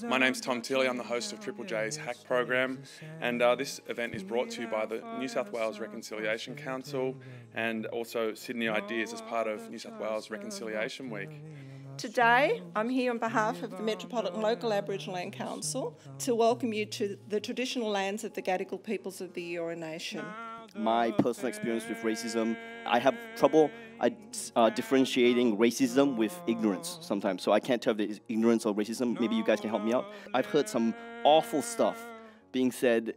My name's Tom Tilley, I'm the host of Triple J's Hack program, and this event is brought to you by the New South Wales Reconciliation Council and also Sydney Ideas as part of New South Wales Reconciliation Week. Today, I'm here on behalf of the Metropolitan Local Aboriginal Land Council to welcome you to the traditional lands of the Gadigal peoples of the Eora Nation. My personal experience with racism, I have trouble differentiating racism with ignorance sometimes. So I can't tell if it's ignorance or racism. Maybe you guys can help me out. I've heard some awful stuff being said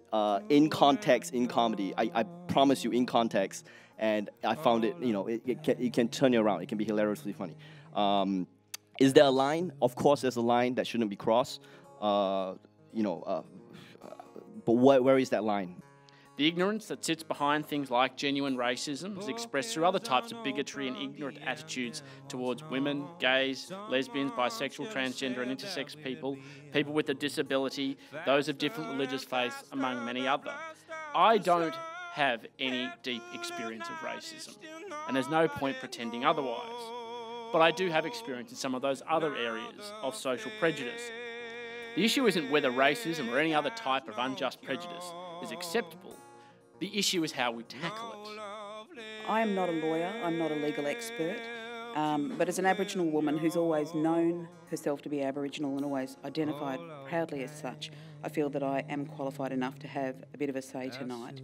in context, in comedy. I promise you, in context. And I found it, it can turn you around. It can be hilariously funny. Is there a line? Of course, there's a line that shouldn't be crossed. But where is that line? The ignorance that sits behind things like genuine racism is expressed through other types of bigotry and ignorant attitudes towards women, gays, lesbians, bisexual, transgender and intersex people, people with a disability, those of different religious faiths, among many others. I don't have any deep experience of racism, and there's no point pretending otherwise. But I do have experience in some of those other areas of social prejudice. The issue isn't whether racism or any other type of unjust prejudice is acceptable. The issue is how we tackle it. I am not a lawyer, I'm not a legal expert, but as an Aboriginal woman who's always known herself to be Aboriginal and always identified proudly as such, I feel that I am qualified enough to have a bit of a say tonight.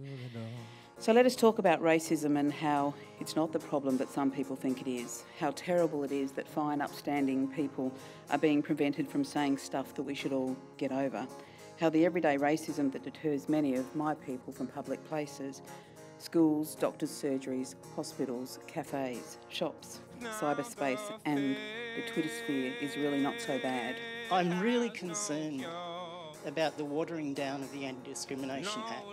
So let us talk about racism and how it's not the problem that some people think it is, how terrible it is that fine, upstanding people are being prevented from saying stuff that we should all get over, how the everyday racism that deters many of my people from public places, schools, doctors' surgeries, hospitals, cafes, shops, cyberspace and the Twitter sphere is really not so bad. I'm really concerned about the watering down of the Anti-Discrimination Act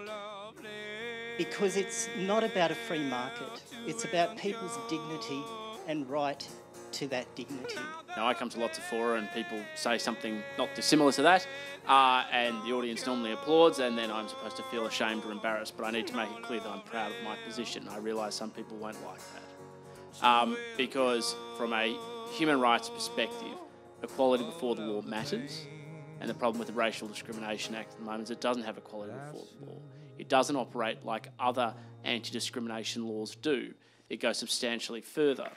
because it's not about a free market, it's about people's dignity and right to that dignity. Now, I come to lots of fora and people say something not dissimilar to that, and the audience normally applauds, and then I'm supposed to feel ashamed or embarrassed, but I need to make it clear that I'm proud of my position. I realise some people won't like that. Because from a human rights perspective, equality before the law matters, and the problem with the Racial Discrimination Act at the moment is it doesn't have equality before the law. It doesn't operate like other anti-discrimination laws do. It goes substantially further.